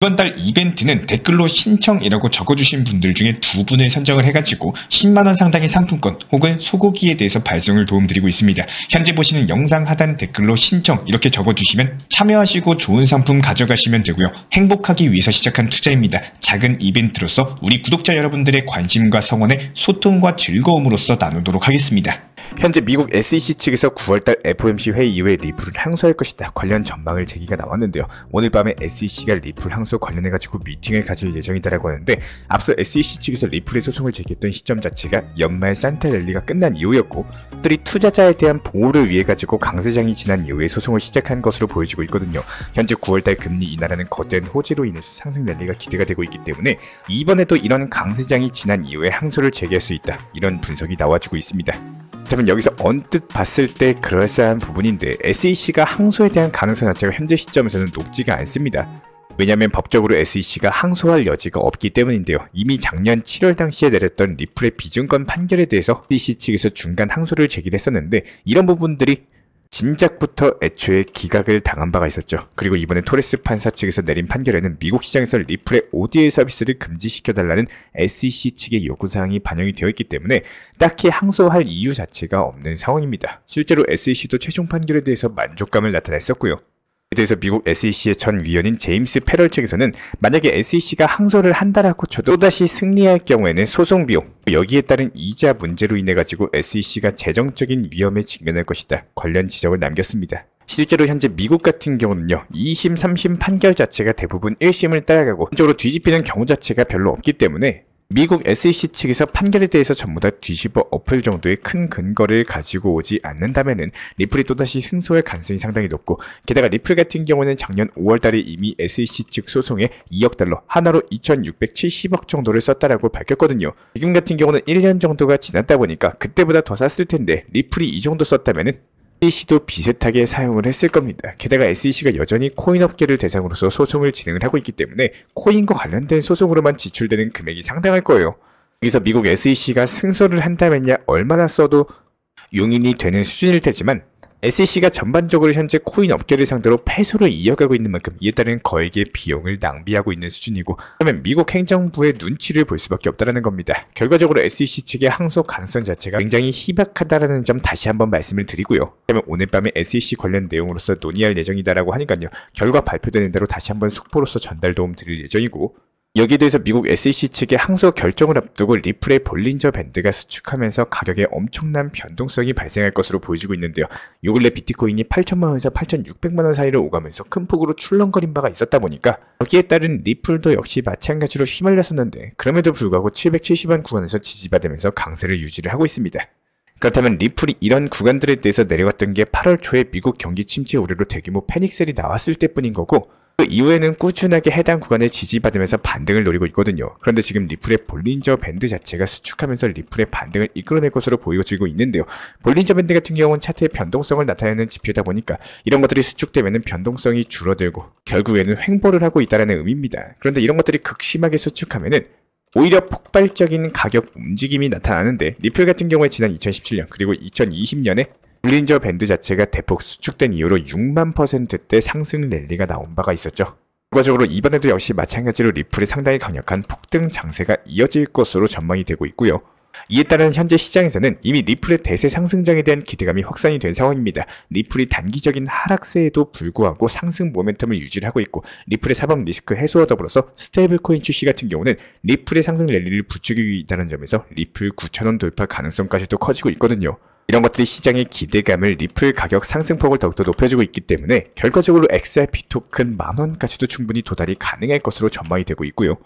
이번 달 이벤트는 댓글로 신청이라고 적어주신 분들 중에 2분을 선정을 해가지고 10만원 상당의 상품권 혹은 소고기에 대해서 발송을 도움드리고 있습니다. 현재 보시는 영상 하단 댓글로 신청 이렇게 적어주시면 참여하시고 좋은 상품 가져가시면 되고요. 행복하기 위해서 시작한 투자입니다. 작은 이벤트로서 우리 구독자 여러분들의 관심과 성원에 소통과 즐거움으로써 나누도록 하겠습니다. 현재 미국 SEC 측에서 9월달 FOMC 회의 이후에 리플을 항소할 것이다 관련 전망을 제기가 나왔는데요. 오늘 밤에 SEC가 리플 항소 관련해가지고 미팅을 가질 예정이다라고 하는데, 앞서 SEC 측에서 리플의 소송을 제기했던 시점 자체가 연말 산타 랠리가 끝난 이후였고, 들이 투자자에 대한 보호를 위해 가지고 강세장이 지난 이후에 소송을 시작한 것으로 보여지고 있거든요. 현재 9월달 금리 인하라는 거대한 호재로 인해서 상승 랠리가 기대가 되고 있기 때문에 이번에도 이런 강세장이 지난 이후에 항소를 제기할 수 있다, 이런 분석이 나와주고 있습니다. 그렇다면 여기서 언뜻 봤을 때 그럴싸한 부분인데, SEC가 항소에 대한 가능성 자체가 현재 시점에서는 높지가 않습니다. 왜냐하면 법적으로 SEC가 항소할 여지가 없기 때문인데요. 이미 작년 7월 당시에 내렸던 리플의 비증권 판결에 대해서 SEC 측에서 중간 항소를 제기했었는데, 이런 부분들이 진작부터 애초에 기각을 당한 바가 있었죠. 그리고 이번에 토레스 판사 측에서 내린 판결에는 미국 시장에서 리플의 ODA 서비스를 금지시켜달라는 SEC 측의 요구사항이 반영이 되어 있기 때문에 딱히 항소할 이유 자체가 없는 상황입니다. 실제로 SEC도 최종 판결에 대해서 만족감을 나타냈었고요. 에 대해서 미국 SEC의 전 위원인 제임스 패럴 측에서는 만약에 SEC가 항소를 한다라고 쳐도 또다시 승리할 경우에는 소송 비용, 여기에 따른 이자 문제로 인해 가지고 SEC가 재정적인 위험에 직면할 것이다, 관련 지적을 남겼습니다. 실제로 현재 미국 같은 경우는요, 2심, 3심 판결 자체가 대부분 1심을 따라가고 한쪽으로 뒤집히는 경우 자체가 별로 없기 때문에 미국 SEC 측에서 판결에 대해서 전부 다 뒤집어 엎을 정도의 큰 근거를 가지고 오지 않는다면은 리플이 또다시 승소할 가능성이 상당히 높고, 게다가 리플 같은 경우는 작년 5월달에 이미 SEC 측 소송에 2억 달러, 하나로 2,670억 정도를 썼다라고 밝혔거든요. 지금 같은 경우는 1년 정도가 지났다 보니까 그때보다 더 쌌을 텐데, 리플이 이 정도 썼다면은 SEC도 비슷하게 사용을 했을 겁니다. 게다가 SEC가 여전히 코인 업계를 대상으로서 소송을 진행을 하고 있기 때문에 코인과 관련된 소송으로만 지출되는 금액이 상당할 거예요. 여기서 미국 SEC가 승소를 한다면야 얼마나 써도 용인이 되는 수준일 테지만, SEC가 전반적으로 현재 코인 업계를 상대로 패소를 이어가고 있는 만큼 이에 따른 거액의 비용을 낭비하고 있는 수준이고, 그러면 미국 행정부의 눈치를 볼 수밖에 없다는 겁니다. 결과적으로 SEC 측의 항소 가능성 자체가 굉장히 희박하다는 점 다시 한번 말씀을 드리고요. 그러면 오늘 밤에 SEC 관련 내용으로서 논의할 예정이다라고 하니까요, 결과 발표되는 대로 다시 한번 속보로서 전달 도움 드릴 예정이고, 여기에 대해서 미국 SEC 측의 항소 결정을 앞두고 리플의 볼린저 밴드가 수축하면서 가격에 엄청난 변동성이 발생할 것으로 보여지고 있는데요. 요 근래 비트코인이 8천만원에서 8,600만원 사이를 오가면서 큰 폭으로 출렁거린 바가 있었다 보니까 여기에 따른 리플도 역시 마찬가지로 휘말렸었는데, 그럼에도 불구하고 770원 구간에서 지지받으면서 강세를 유지를 하고 있습니다. 그렇다면 리플이 이런 구간들에 대해서 내려갔던 게 8월 초에 미국 경기 침체 우려로 대규모 패닉셀이 나왔을 때뿐인 거고, 그 이후에는 꾸준하게 해당 구간에 지지받으면서 반등을 노리고 있거든요. 그런데 지금 리플의 볼린저 밴드 자체가 수축하면서 리플의 반등을 이끌어낼 것으로 보여지고 있는데요. 볼린저 밴드 같은 경우는 차트의 변동성을 나타내는 지표다 보니까 이런 것들이 수축되면 변동성이 줄어들고 결국에는 횡보를 하고 있다는 의미입니다. 그런데 이런 것들이 극심하게 수축하면은 오히려 폭발적인 가격 움직임이 나타나는데, 리플 같은 경우에 지난 2017년 그리고 2020년에 볼린저 밴드 자체가 대폭 수축된 이후로 6만%대 상승 랠리가 나온 바가 있었죠. 결과적으로 이번에도 역시 마찬가지로 리플이 상당히 강력한 폭등 장세가 이어질 것으로 전망이 되고 있고요. 이에 따른 현재 시장에서는 이미 리플의 대세 상승장에 대한 기대감이 확산이 된 상황입니다. 리플이 단기적인 하락세에도 불구하고 상승 모멘텀을 유지를 하고 있고, 리플의 사법 리스크 해소와 더불어서 스테이블 코인 출시 같은 경우는 리플의 상승 랠리를 부추기고 있다는 점에서 리플 9,000원 돌파 가능성까지도 커지고 있거든요. 이런 것들이 시장의 기대감을 리플 가격 상승폭을 더욱더 높여주고 있기 때문에 결과적으로 XRP 토큰 10,000원까지도 충분히 도달이 가능할 것으로 전망이 되고 있고요.